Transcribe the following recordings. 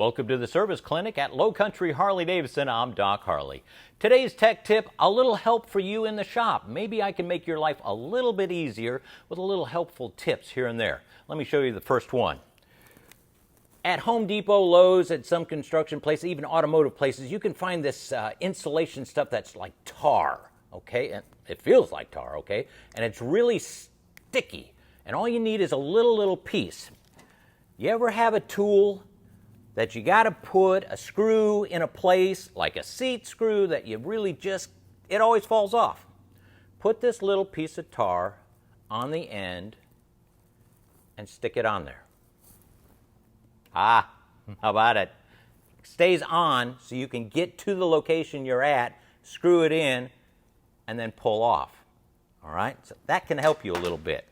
Welcome to the service clinic at Low Country Harley-Davidson. I'm Doc Harley. Today's tech tip, a little help for you in the shop. Maybe I can make your life a little bit easier with a little helpful tips here and there. Let me show you the first one. At Home Depot, Lowe's, at some construction places, even automotive places, you can find this insulation stuff that's like tar, okay? And it feels like tar, okay? And it's really sticky. And all you need is a little piece. You ever have a tool that you got to put a screw in a place, like a seat screw, that you really just, it always falls off? Put this little piece of tar on the end and stick it on there. How about it? Stays on so you can get to the location you're at, screw it in, and then pull off. All right? So that can help you a little bit.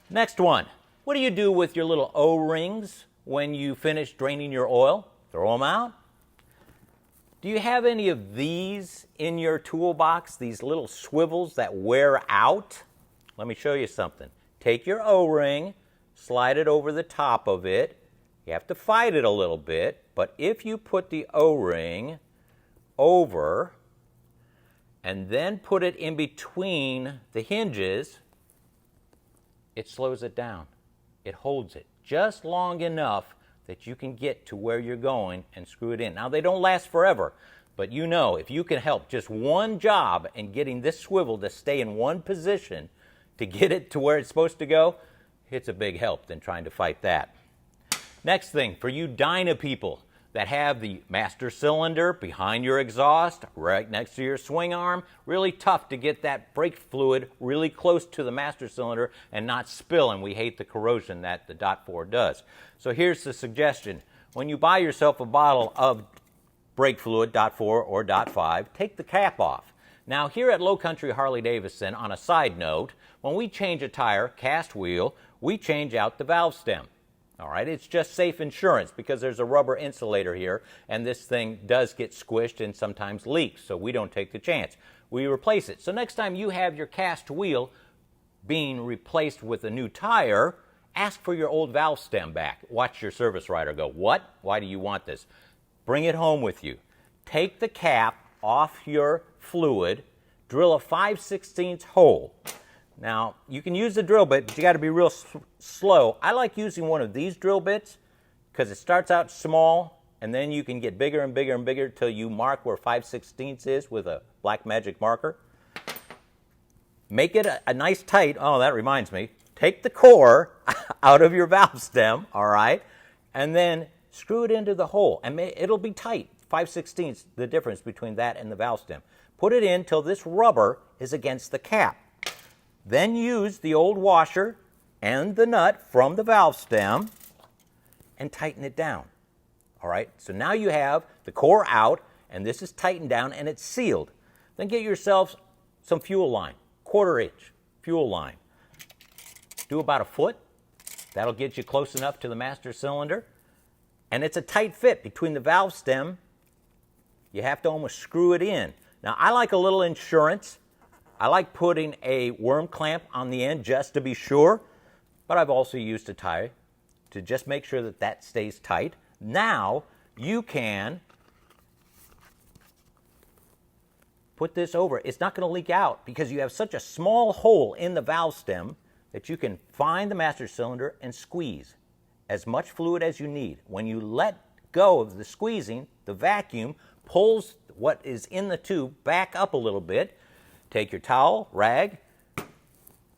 Next one. What do you do with your little O-rings when you finish draining your oil? Throw them out? Do you have any of these in your toolbox, these little swivels that wear out? Let me show you something. Take your O-ring, slide it over the top of it. You have to fight it a little bit, but if you put the O-ring over and then put it in between the hinges, it slows it down. It holds it just long enough that you can get to where you're going and screw it in. Now, they don't last forever, but you know, if you can help just one job in getting this swivel to stay in one position to get it to where it's supposed to go, it's a big help than trying to fight that. Next thing, for you Dyna people that have the master cylinder behind your exhaust, right next to your swing arm, really tough to get that brake fluid really close to the master cylinder and not spill, and we hate the corrosion that the .4 does. So here's the suggestion. When you buy yourself a bottle of brake fluid, .4 or .5, take the cap off. Now here at Low Country Harley-Davidson, on a side note, when we change a tire, cast wheel, we change out the valve stem. All right, it's just safe insurance because there's a rubber insulator here, and this thing does get squished and sometimes leaks, so we don't take the chance. We replace it. So next time you have your cast wheel being replaced with a new tire, ask for your old valve stem back. Watch your service writer go, "What? Why do you want this?" Bring it home with you. Take the cap off your fluid, drill a 5/16 hole. Now, you can use the drill bit, but you got to be real slow. I like using one of these drill bits because it starts out small, and then you can get bigger and bigger and bigger till you mark where 5/16 is with a black magic marker. Make it a nice tight, oh, that reminds me, take the core out of your valve stem, all right, and then screw it into the hole, and it'll be tight. 5/16, the difference between that and the valve stem. Put it in till this rubber is against the cap. Then use the old washer and the nut from the valve stem and tighten it down. All right, so now you have the core out and this is tightened down and it's sealed. Then get yourself some fuel line, 1/4 inch fuel line. Do about 1 foot. That'll get you close enough to the master cylinder. And it's a tight fit between the valve stem. You have to almost screw it in. Now, I like a little insurance. I like putting a worm clamp on the end just to be sure, but I've also used a tie to just make sure that that stays tight. Now you can put this over. It's not going to leak out because you have such a small hole in the valve stem that you can find the master cylinder and squeeze as much fluid as you need. When you let go of the squeezing, the vacuum pulls what is in the tube back up a little bit. Take your towel, rag,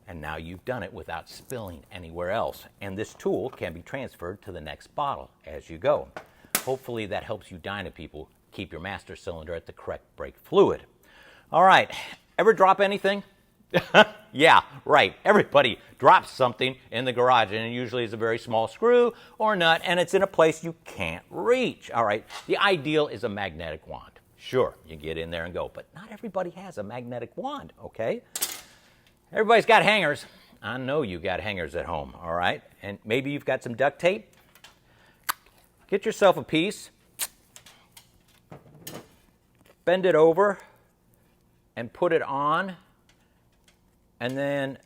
and now you've done it without spilling anywhere else. And this tool can be transferred to the next bottle as you go. Hopefully that helps you Dyna people keep your master cylinder at the correct brake fluid. All right, ever drop anything? Yeah, right. Everybody drops something in the garage, and it usually is a very small screw or nut, and it's in a place you can't reach. All right, the ideal is a magnetic wand. Sure, you get in there and go, but not everybody has a magnetic wand, okay? Everybody's got hangers. I know you got hangers at home, all right? And maybe you've got some duct tape. Get yourself a piece, bend it over, and put it on, and then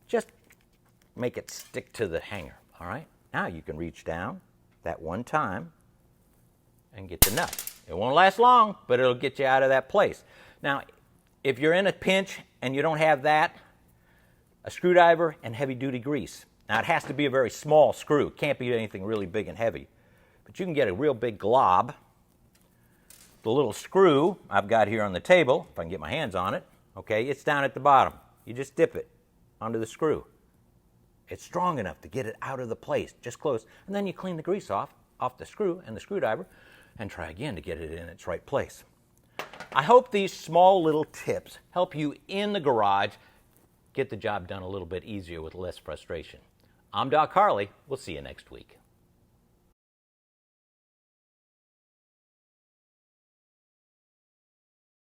just make it stick to the hanger, all right? Now you can reach down that one time and get the nut. It won't last long, but it'll get you out of that place. Now, if you're in a pinch and you don't have that, a screwdriver and heavy-duty grease. Now, it has to be a very small screw. It can't be anything really big and heavy. But you can get a real big glob. The little screw I've got here on the table, if I can get my hands on it, okay, it's down at the bottom. You just dip it onto the screw. It's strong enough to get it out of the place, just close. And then you clean the grease off the screw and the screwdriver, and try again to get it in its right place. I hope these small little tips help you in the garage get the job done a little bit easier with less frustration. I'm Doc Harley. We'll see you next week.